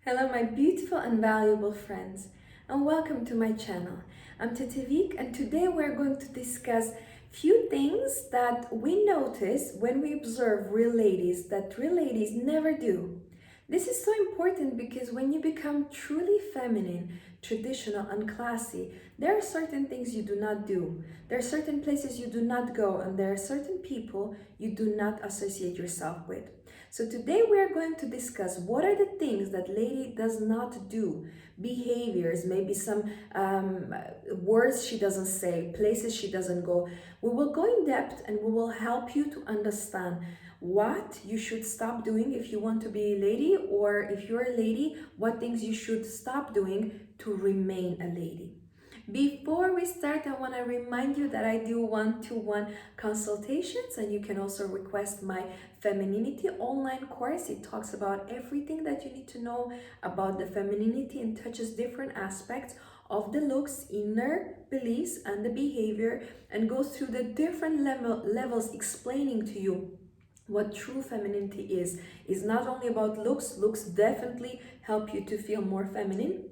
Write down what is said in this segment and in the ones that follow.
Hello, my beautiful and valuable friends, and welcome to my channel. I'm Tetivik, and today we're going to discuss few things that we notice when we observe real ladies that real ladies never do. This is so important because when you become truly feminine, traditional, and classy, there are certain things you do not do. There are certain places you do not go, and there are certain people you do not associate yourself with. So today we are going to discuss what are the things that lady does not do, behaviors, maybe some words she doesn't say, places she doesn't go. We will go in depth and we will help you to understand what you should stop doing if you want to be a lady, or if you're a lady, what things you should stop doing to remain a lady. Before we start, I want to remind you that I do one-to-one consultations, and you can also request my femininity online course. It talks about everything that you need to know about the femininity and touches different aspects of the looks, inner beliefs, and the behavior, and goes through the different levels explaining to you what true femininity is not only about looks definitely help you to feel more feminine,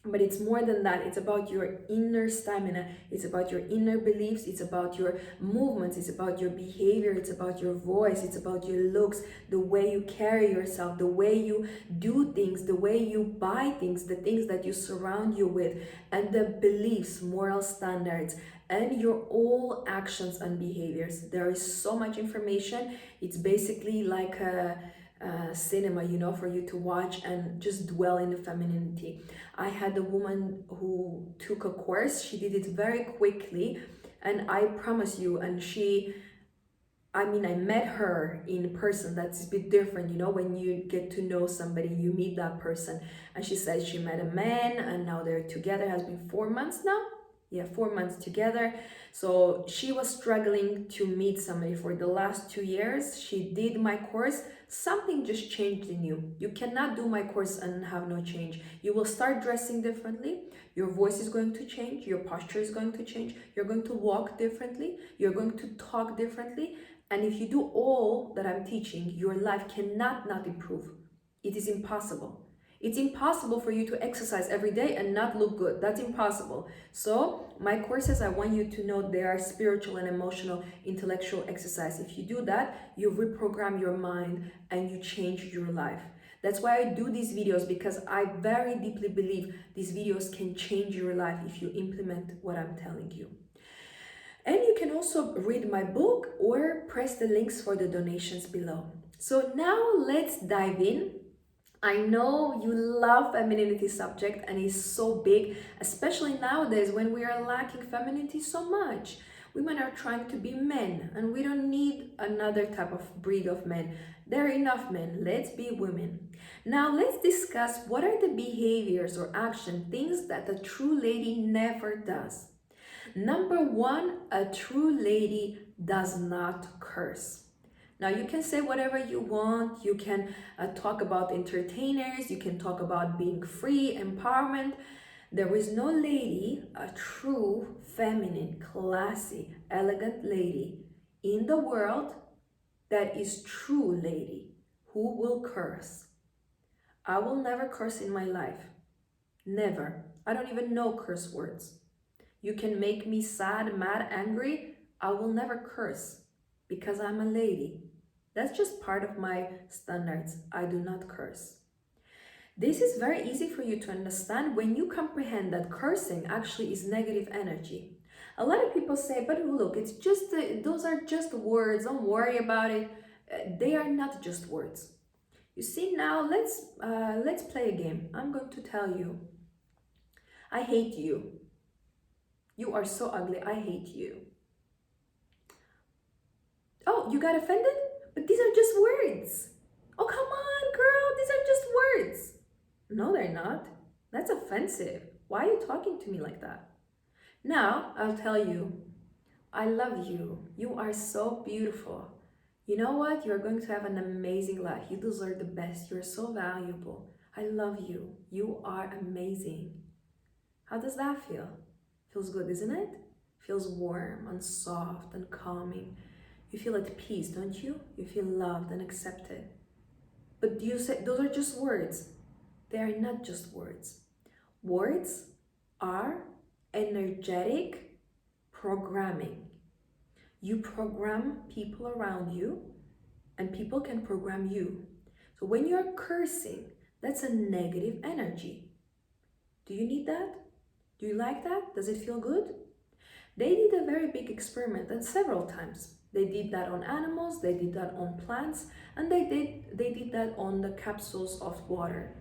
but it's more than that. It's about your inner stamina, it's about your inner beliefs, it's about your movements, it's about your behavior, it's about your voice, it's about your looks, the way you carry yourself, the way you do things, the way you buy things, the things that you surround you with, and the beliefs, moral standards, and your all actions and behaviors. There is so much information. It's basically like a cinema, for you to watch and just dwell in the femininity. I had a woman who took a course. She did it very quickly, and I promise you, and I met her in person. That's a bit different, when you get to know somebody, you meet that person. And she said she met a man and now they're together. Has been 4 months now. Yeah, 4 months together. So she was struggling to meet somebody for the last 2 years. She did my course. Something just changed in you. You cannot do my course and have no change. You will start dressing differently. Your voice is going to change. Your posture is going to change. You're going to walk differently. You're going to talk differently. And if you do all that I'm teaching, your life cannot not improve. It is impossible. It's impossible for you to exercise every day and not look good. That's impossible. So my courses, I want you to know they are spiritual and emotional, intellectual exercise. If you do that, you reprogram your mind and you change your life. That's why I do these videos, because I very deeply believe these videos can change your life if you implement what I'm telling you. And you can also read my book or press the links for the donations below. So now let's dive in. I know you love femininity subject and it's so big, especially nowadays when we are lacking femininity so much. Women are trying to be men, and we don't need another type of breed of men. There are enough men. Let's be women. Now let's discuss what are the behaviors or action things that a true lady never does. Number one, a true lady does not curse. Now you can say whatever you want. You can talk about entertainers. You can talk about being free, empowerment. There is no lady, a true, feminine, classy, elegant lady in the world that is true lady who will curse. I will never curse in my life. Never. I don't even know curse words. You can make me sad, mad, angry. I will never curse because I'm a lady. That's just part of my standards. I do not curse. This is very easy for you to understand when you comprehend that cursing actually is negative energy. A lot of people say, but look, it's just those are just words. Don't worry about it. They are not just words. You see, now let's play a game. I'm going to tell you, I hate you. You are so ugly. I hate you. Oh, you got offended? But these are just words. Oh, come on, girl. These are just words. No, they're not. That's offensive. Why are you talking to me like that? Now, I'll tell you, I love you. You are so beautiful. You know what? You're going to have an amazing life. You deserve the best. You're so valuable. I love you. You are amazing. How does that feel? Feels good, isn't it? Feels warm and soft and calming. You feel at peace, don't you? You feel loved and accepted. But you say those are just words. they are not just words. Words are energetic programming. You program people around you, and people can program you. So when you're cursing, that's a negative energy. Do you need that? Do you like that? Does it feel good? They did a very big experiment, and several times. They did that on animals, they did that on plants, and they did that on the capsules of water.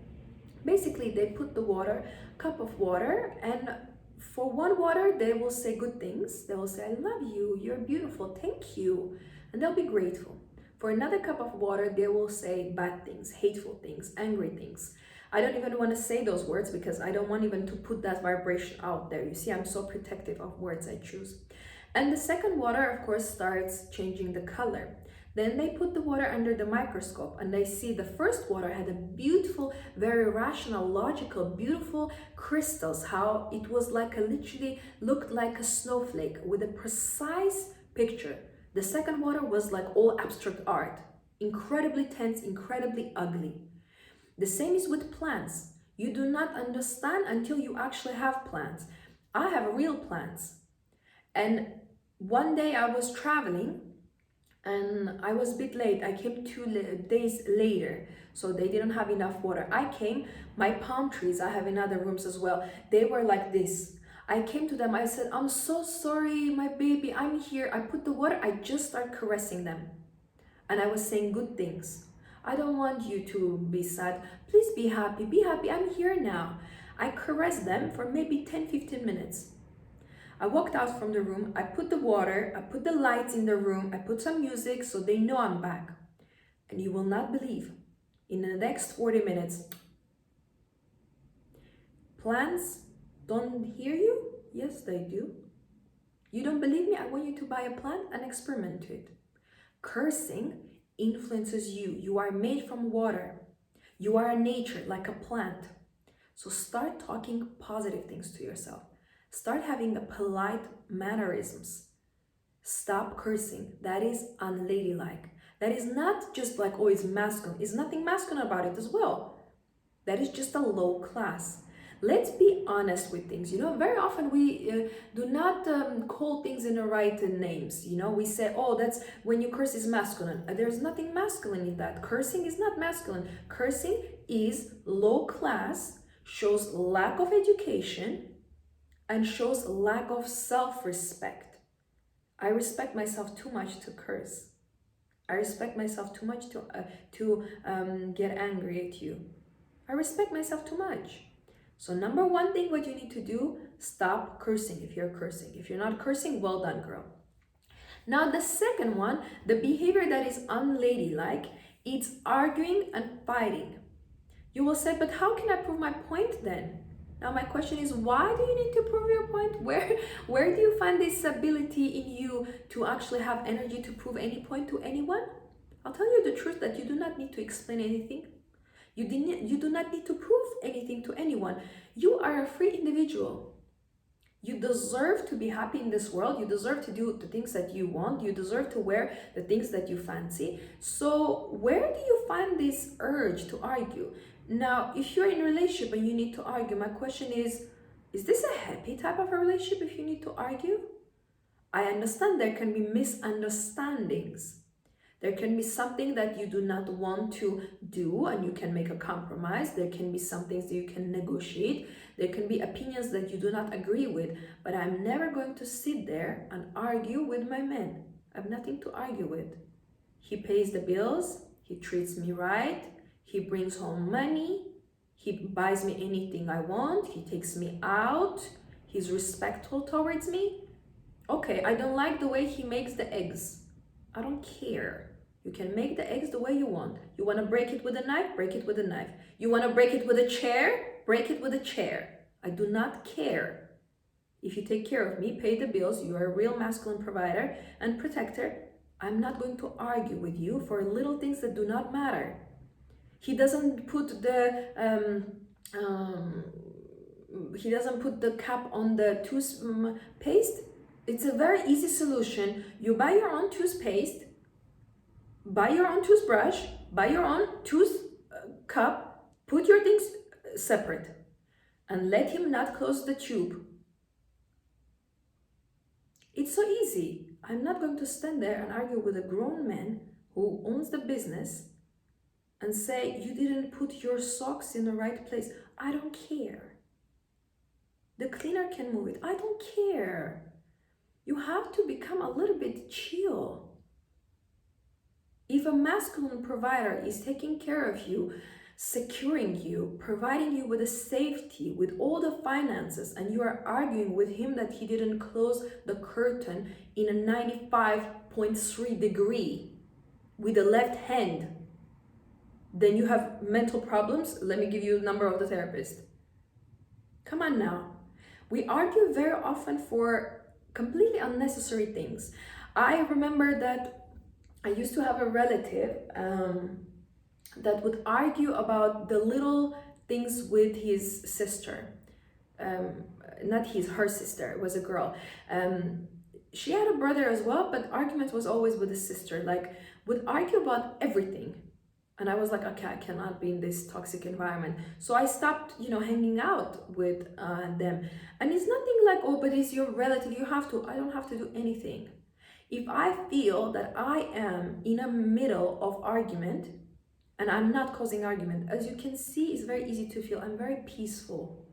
Basically, they put the water, cup of water, and for one water, they will say good things. They will say, I love you, you're beautiful, thank you, and they'll be grateful. For another cup of water, they will say bad things, hateful things, angry things. I don't even want to say those words because I don't want even to put that vibration out there. You see, I'm so protective of words I choose. And the second water, of course, starts changing the color. Then they put the water under the microscope and they see the first water had a beautiful, very rational, logical, beautiful crystals, how it was like literally looked like a snowflake with a precise picture. The second water was like all abstract art, incredibly tense, incredibly ugly. The same is with plants. You do not understand until you actually have plants. I have real plants. And one day I was traveling and I was a bit late. I came 2 days later, so they didn't have enough water. I came, my palm trees, I have in other rooms as well, they were like this. I came to them, I said, I'm so sorry, my baby, I'm here. I put the water, I just start caressing them. And I was saying good things. I don't want you to be sad. Please be happy, I'm here now. I caressed them for maybe 10-15 minutes. I walked out from the room, I put the water, I put the lights in the room, I put some music so they know I'm back. And you will not believe, in the next 40 minutes, plants don't hear you? Yes, they do. You don't believe me? I want you to buy a plant and experiment it. Cursing influences you. You are made from water. You are a nature, like a plant. So start talking positive things to yourself. Start having a polite mannerisms. Stop cursing. That is unladylike. That is not just like, oh, it's masculine. There's nothing masculine about it as well. That is just a low class. Let's be honest with things. Very often we do not call things in the right names. We say, oh, that's when you curse is masculine. There's nothing masculine in that. Cursing is not masculine. Cursing is low class, shows lack of education, and shows lack of self-respect. I respect myself too much to curse. I respect myself too much to get angry at you. I respect myself too much. So number one thing, what you need to do, stop cursing if you're cursing. If you're not cursing, well done, girl. Now the second one, the behavior that is unladylike, it's arguing and fighting. You will say, but how can I prove my point then? Now my question is, why do you need to prove your point? Where do you find this ability in you to actually have energy to prove any point to anyone? I'll tell you the truth that you do not need to explain anything. You do not need to prove anything to anyone. You are a free individual. You deserve to be happy in this world. You deserve to do the things that you want. You deserve to wear the things that you fancy. So where do you find this urge to argue? Now, if you're in a relationship and you need to argue, my question is this a happy type of a relationship if you need to argue? I understand there can be misunderstandings. There can be something that you do not want to do and you can make a compromise. There can be some things that you can negotiate. There can be opinions that you do not agree with. But I'm never going to sit there and argue with my man. I have nothing to argue with. He pays the bills. He treats me right. He brings home money. He buys me anything I want. He takes me out. He's respectful towards me. Okay, I don't like the way he makes the eggs. I don't care. You can make the eggs the way you want. You want to break it with a knife? Break it with a knife. You want to break it with a chair? Break it with a chair. I do not care. If you take care of me, pay the bills, you are a real masculine provider and protector, I'm not going to argue with you for little things that do not matter. He doesn't put the cap on the toothpaste. It's a very easy solution. You buy your own toothpaste, buy your own toothbrush, buy your own tooth cup, put your things separate and let him not close the tube. It's so easy. I'm not going to stand there and argue with a grown man who owns the business and say, you didn't put your socks in the right place. I don't care. The cleaner can move it. I don't care. You have to become a little bit chill. If a masculine provider is taking care of you, securing you, providing you with the safety, with all the finances, and you are arguing with him that he didn't close the curtain in a 95.3 degree with the left hand, then you have mental problems. Let me give you the number of the therapist. Come on now. We argue very often for completely unnecessary things. I remember that I used to have a relative that would argue about the little things with his sister. Not her sister, it was a girl. She had a brother as well, but argument was always with the sister, like would argue about everything. And I was like, okay, I cannot be in this toxic environment. So I stopped, hanging out with them. And it's nothing like, oh, but it's your relative, you have to. I don't have to do anything. If I feel that I am in a middle of argument and I'm not causing argument, as you can see, it's very easy to feel I'm very peaceful.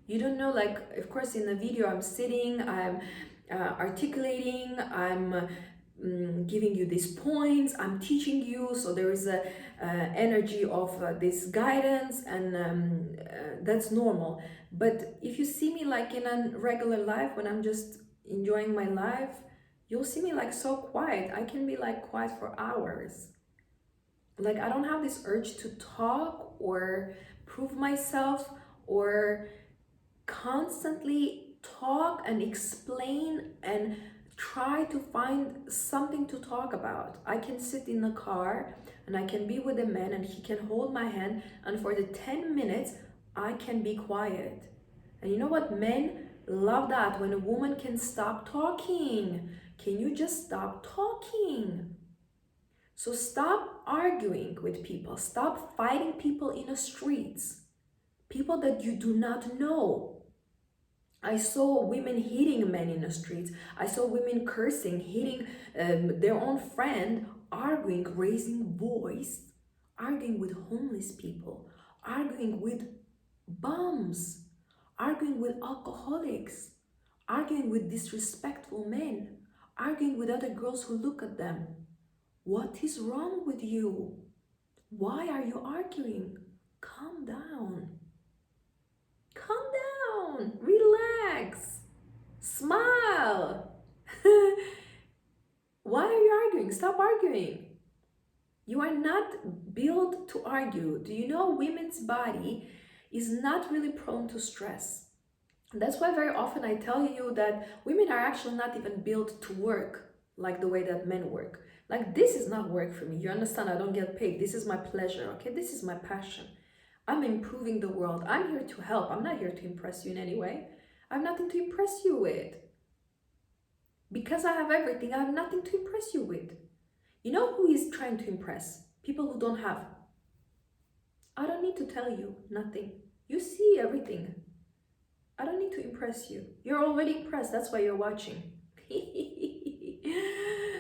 You don't know, like, of course, in the video, I'm sitting, I'm articulating, I'm giving you these points, I'm teaching you, so there is a energy of this guidance, and that's normal. But if you see me like in a regular life, when I'm just enjoying my life, you'll see me like so quiet. I can be like quiet for hours. Like I don't have this urge to talk or prove myself or constantly talk and explain and try to find something to talk about. I can sit in the car and I can be with a man and he can hold my hand, and for the 10 minutes I can be quiet. And you know what? Men love that, when a woman can stop talking. Can you just stop talking? So stop arguing with people. Stop fighting people in the streets. People that you do not know. I saw women hitting men in the streets. I saw women cursing, hitting their own friend, arguing, raising voice, arguing with homeless people, arguing with bums, arguing with alcoholics, arguing with disrespectful men, arguing with other girls who look at them. What is wrong with you? Why are you arguing? Calm down. Calm down. Relax. Smile. Why are you arguing? Stop arguing. You are not built to argue. Do you know women's body is not really prone to stress? That's why very often I tell you that women are actually not even built to work like the way that men work. Like, this is not work for me. You understand? I don't get paid. This is my pleasure, okay? This is my passion. I'm improving the world. I'm here to help. I'm not here to impress you in any way. I have nothing to impress you with. Because I have everything, I have nothing to impress you with. You know who is trying to impress? People who don't have. I don't need to tell you nothing. You see everything. I don't need to impress you. You're already impressed. That's why you're watching.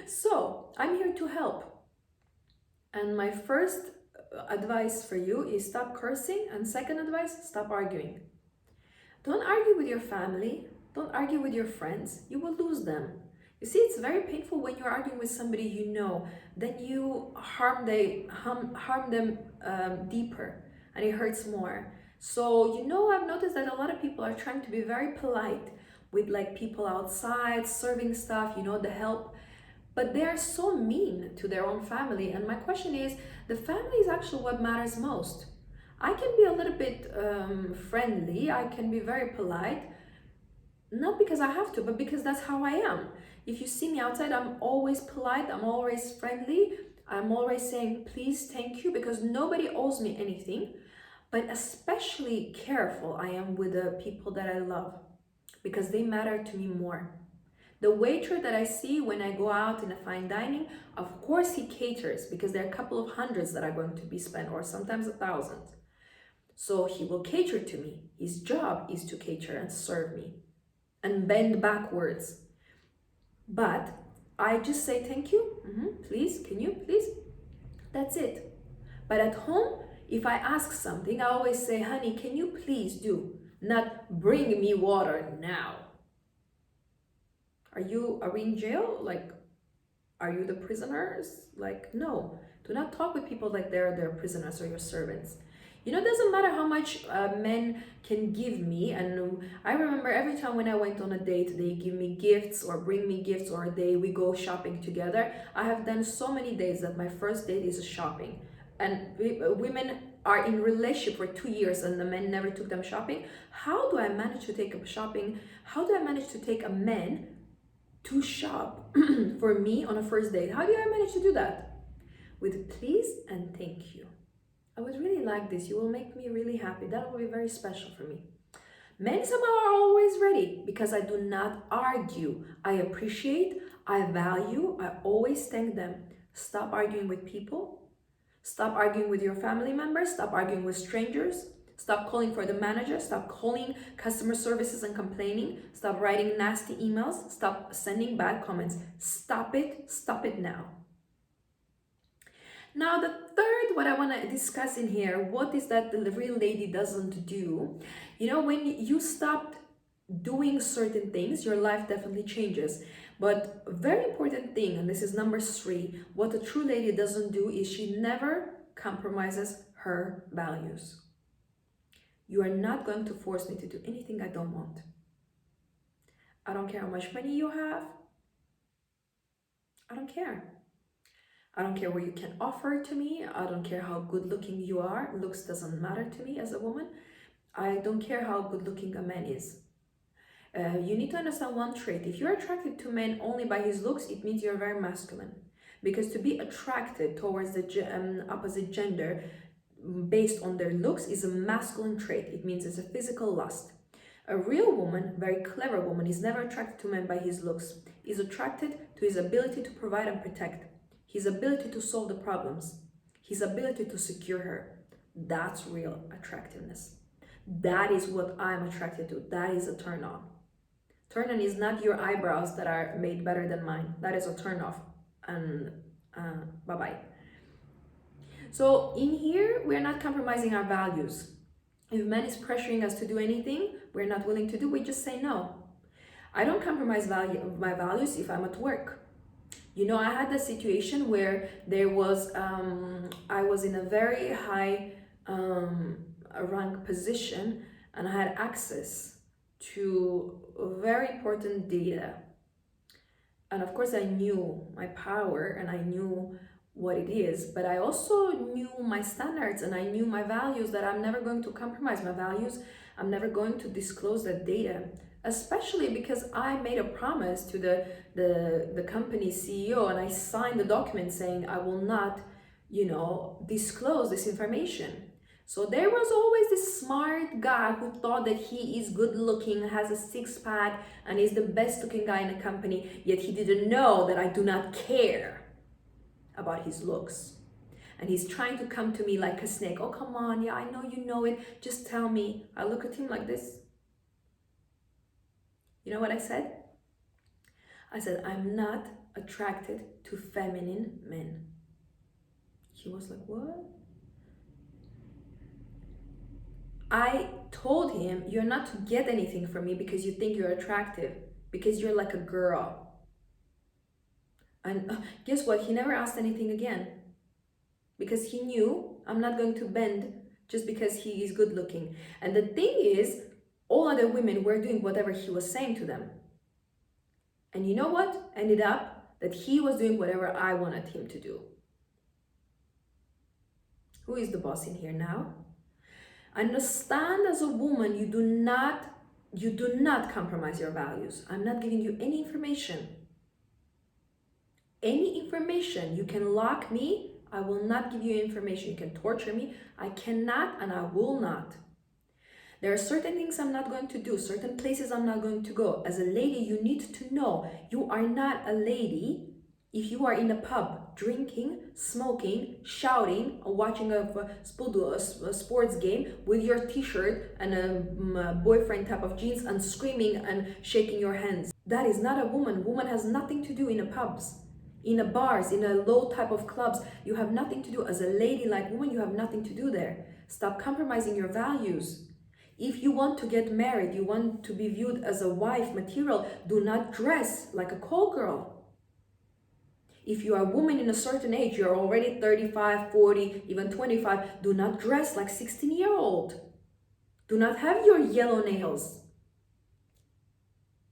So, I'm here to help. And my first advice for you is stop cursing. And second advice, stop arguing. Don't argue with your family. Don't argue with your friends. You will lose them. You see, it's very painful when you're arguing with somebody you know. Then you harm them deeper, and it hurts more. So, I've noticed that a lot of people are trying to be very polite with like people outside, serving stuff, the help. But they are so mean to their own family. And my question is, the family is actually what matters most. I can be a little bit friendly. I can be very polite. Not because I have to, but because that's how I am. If you see me outside, I'm always polite. I'm always friendly. I'm always saying please, thank you, because nobody owes me anything. But especially careful I am with the people that I love, because they matter to me more. The waiter that I see when I go out in a fine dining, of course he caters, because there are a couple of hundreds that are going to be spent, or sometimes 1,000. So he will cater to me. His job is to cater and serve me and bend backwards. But I just say thank you, please, can you, please? That's it. But at home, if I ask something, I always say, honey, can you please do? Not bring me water now. Are we in jail? Like, are you the prisoners? Like, no. Do not talk with people like they're prisoners or your servants. You know, it doesn't matter how much men can give me. And I remember every time when I went on a date, they give me gifts or bring me gifts, or we go shopping together. I have done so many days that my first date is shopping. And women are in relationship for 2 years and the men never took them shopping. How do I manage to take a shopping? How do I manage to take a man to shop for me on a first date? How do I manage to do that? With please and thank you. I would really like this. You will make me really happy. That will be very special for me. Men somehow are always ready because I do not argue. I appreciate, I value, I always thank them. Stop arguing with people. Stop arguing with your family members. Stop arguing with strangers. Stop calling for the manager. Stop calling customer services and complaining. Stop writing nasty emails. Stop sending bad comments. Stop it. Stop it now. Now, the third, what I want to discuss in here, what is that the real lady doesn't do? You know, when you stop doing certain things, your life definitely changes. But a very important thing, and this is number 3, what a true lady doesn't do is she never compromises her values. You are not going to force me to do anything I don't want. I don't care how much money you have. I don't care. I don't care what you can offer to me. I don't care how good looking you are. Looks doesn't matter to me as a woman. I don't care how good looking a man is. You need to understand one trait. If you're attracted to men only by his looks, it means you're very masculine. Because to be attracted towards the opposite gender based on their looks is a masculine trait. It means it's a physical lust. A real woman, very clever woman, is never attracted to men by his looks. Is attracted to his ability to provide and protect, his ability to solve the problems, his ability to secure her. That's real attractiveness. That is what I'm attracted to. That is a turn on. Turn on is not your eyebrows that are made better than mine. That is a turn off. And bye-bye. So in here, we're not compromising our values. If a man is pressuring us to do anything we're not willing to do, we just say no. I don't compromise my values if I'm at work. You know, I had a situation where there was, I was in a very high rank position and I had access to very important data. And of course I knew my power and I knew what it is, but I also knew my standards and I knew my values, that I'm never going to compromise my values. I'm never going to disclose that data, especially because I made a promise to the company CEO and I signed the document saying I will not, disclose this information. So there was always this smart guy who thought that he is good looking, has a six-pack, and is the best looking guy in the company, yet he didn't know that I do not care about his looks. And he's trying to come to me like a snake. Oh, come on, yeah, I know you know it, just tell me. I look at him like this. You know what I said? I said, I'm not attracted to feminine men. He was like, what? I told him, you're not to get anything from me because you think you're attractive, because you're like a girl. And guess what? He never asked anything again, because he knew I'm not going to bend just because he is good looking. And the thing is, all other women were doing whatever he was saying to them. And you know what? Ended up that he was doing whatever I wanted him to do. Who is the boss in here now? Understand, as a woman, you do not compromise your values. I'm not giving you any information. Any information. You can lock me. I will not give you information. You can torture me. I cannot and I will not. There are certain things I'm not going to do, certain places I'm not going to go. As a lady, you need to know you are not a lady if you are in a pub. drinking, smoking, shouting, or watching a sports game with your t-shirt and a boyfriend type of jeans and screaming and shaking your hands. That is not a woman. Woman has nothing to do in a pubs, in a bars, in a low type of clubs. You have nothing to do. As a ladylike woman, you have nothing to do there. Stop compromising your values. If you want to get married, you want to be viewed as a wife material, do not dress like a call girl. If you are a woman in a certain age, you're already 35, 40, even 25, do not dress like 16-year-old. Do not have your yellow nails.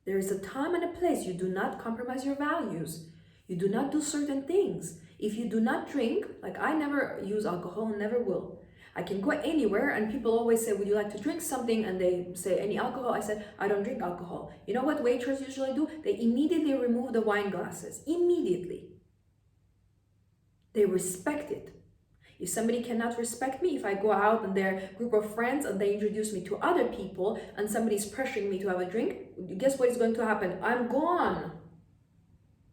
There is a time and a place. You do not compromise your values. You do not do certain things. If you do not drink, like I never use alcohol and never will. I can go anywhere and people always say, would you like to drink something? And they say, any alcohol? I said, I don't drink alcohol. You know what waiters usually do? They immediately remove the wine glasses. Immediately. They respect it. If somebody cannot respect me, if I go out and they're a group of friends and they introduce me to other people and somebody's pressuring me to have a drink, guess what is going to happen? I'm gone.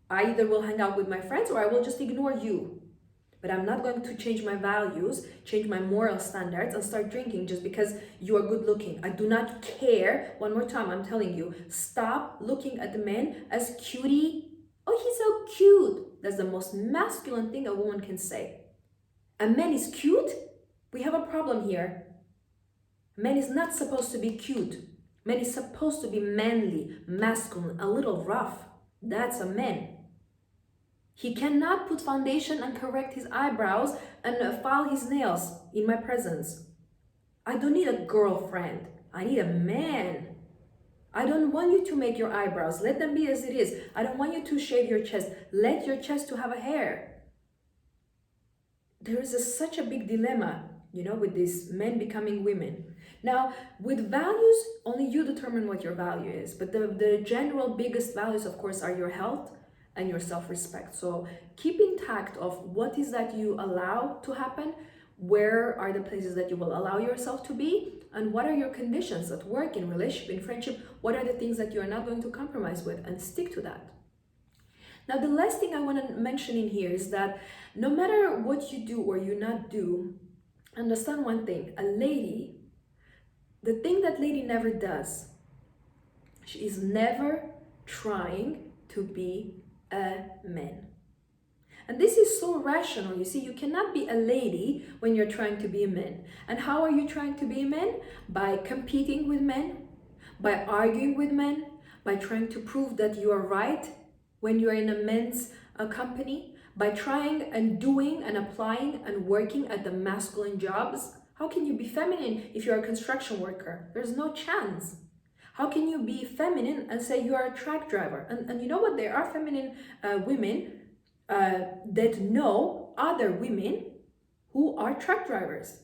I either will hang out with my friends or I will just ignore you. But I'm not going to change my values, change my moral standards and start drinking just because you are good looking. I do not care. One more time, I'm telling you, stop looking at the men as cutie. Oh, he's so cute. That's the most masculine thing a woman can say. A man is cute? We have a problem here. A man is not supposed to be cute. A man is supposed to be manly, masculine, a little rough. That's a man. He cannot put foundation and correct his eyebrows and file his nails in my presence. I don't need a girlfriend. I need a man. I don't want you to make your eyebrows. Let them be as it is. I don't want you to shave your chest. Let your chest to have a hair. There is such a big dilemma, with these men becoming women. Now, with values, only you determine what your value is. But the general biggest values, of course, are your health and your self-respect. So keep intact of what is that you allow to happen, where are the places that you will allow yourself to be, and what are your conditions at work, in relationship, in friendship, what are the things that you are not going to compromise with, and stick to that. Now, the last thing I want to mention in here is that no matter what you do or you not do, understand one thing, the thing that lady never does, she is never trying to be a man. And this is so rational. You see, you cannot be a lady when you're trying to be a man. And how are you trying to be a man? By competing with men, by arguing with men, by trying to prove that you are right when you're in a men's company, by trying and doing and applying and working at the masculine jobs. How can you be feminine if you're a construction worker? There's no chance. How can you be feminine and say you are a truck driver? And you know what? There are feminine women that know other women who are truck drivers.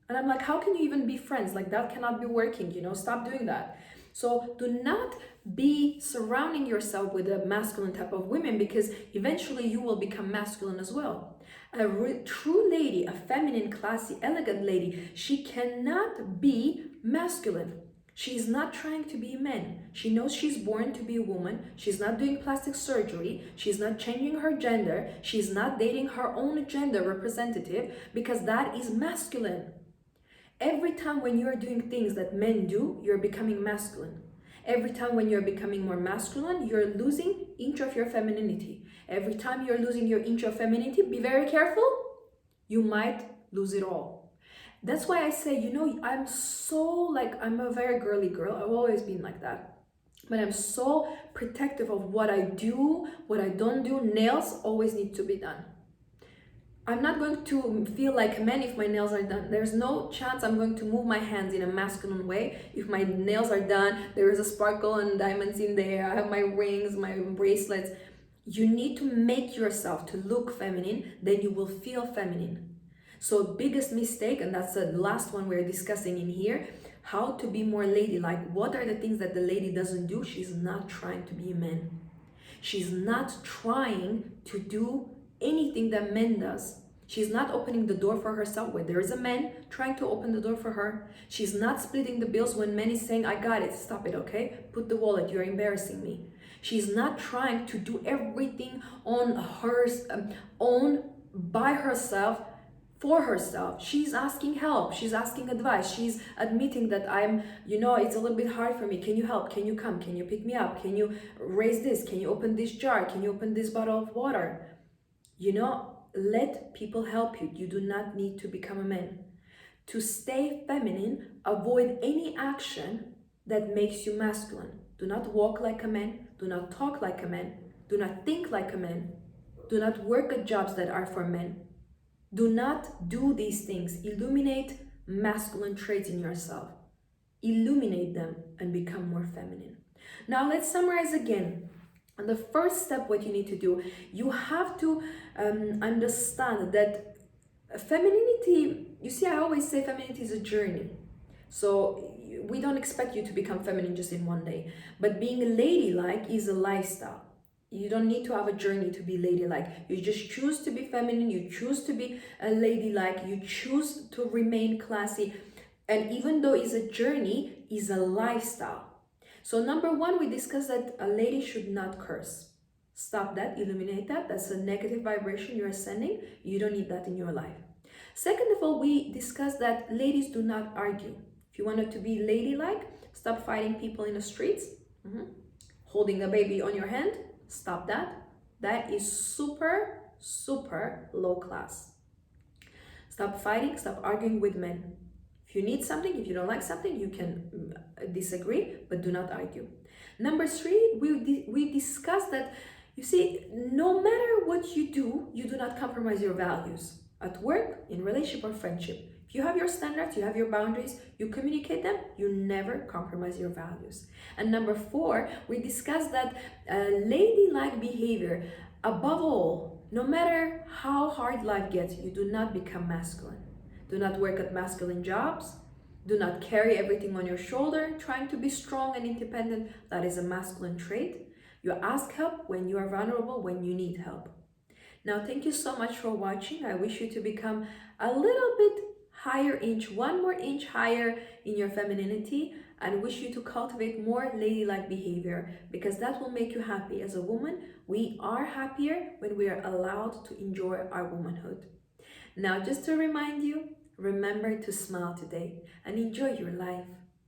And I'm like, how can you even be friends? Like, that cannot be working, stop doing that. So do not be surrounding yourself with a masculine type of women, because eventually you will become masculine as well. A true lady, a feminine, classy, elegant lady, she cannot be masculine. She's not trying to be a man. She knows she's born to be a woman. She's not doing plastic surgery. She's not changing her gender. She's not dating her own gender representative, because that is masculine. Every time when you're doing things that men do, you're becoming masculine. Every time when you're becoming more masculine, you're losing inch of your femininity. Every time you're losing your inch of femininity, be very careful. You might lose it all. That's why I say, I'm a very girly girl. I've always been like that. But I'm so protective of what I do, what I don't do. Nails always need to be done. I'm not going to feel like a man if my nails are done. There's no chance I'm going to move my hands in a masculine way. If my nails are done, there is a sparkle and diamonds in there. I have my rings, my bracelets. You need to make yourself to look feminine, then you will feel feminine. So biggest mistake, and that's the last one we're discussing in here, how to be more ladylike. What are the things that the lady doesn't do? She's not trying to be a man. She's not trying to do anything that men does. She's not opening the door for herself when there is a man trying to open the door for her. She's not splitting the bills when men is saying, I got it, stop it, okay? Put the wallet, you're embarrassing me. She's not trying to do everything on her own by herself for herself. She's asking help, she's asking advice, she's admitting that it's a little bit hard for me. Can you help? Can you come? Can you pick me up? Can you raise this? Can you open this jar? Can you open this bottle of water? Let people help you. You do not need to become a man. To stay feminine, avoid any action that makes you masculine. Do not walk like a man, do not talk like a man, do not think like a man, do not work at jobs that are for men. Do not do these things. Illuminate masculine traits in yourself. Illuminate them and become more feminine. Now let's summarize again. And the first step, what you need to do, you have to understand that femininity, you see, I always say femininity is a journey. So we don't expect you to become feminine just in one day. But being ladylike is a lifestyle. You don't need to have a journey to be ladylike. You just choose to be feminine. You choose to be a ladylike. You choose to remain classy. And even though it's a journey, it's a lifestyle. So number one, we discussed that a lady should not curse. Stop that, illuminate that. That's a negative vibration you're sending. You don't need that in your life. Second of all, we discussed that ladies do not argue. If you wanted to be ladylike, stop fighting people in the streets. Holding a baby on your hand, stop that. That is super, super low class. Stop fighting, stop arguing with men. If you need something, if you don't like something, you can disagree, but do not argue. Number three, we discussed that, you see, no matter what you do not compromise your values. At work, in relationship or friendship. If you have your standards, you have your boundaries, you communicate them, you never compromise your values. And number four, we discussed that ladylike behavior, above all, no matter how hard life gets, you do not become masculine. Do not work at masculine jobs. Do not carry everything on your shoulder, trying to be strong and independent. That is a masculine trait. You ask help when you are vulnerable, when you need help. Now, thank you so much for watching. I wish you to become a little bit higher inch, one more inch higher in your femininity, and wish you to cultivate more ladylike behavior, because that will make you happy. As a woman, we are happier when we are allowed to enjoy our womanhood. Now, just to remind you, remember to smile today and enjoy your life.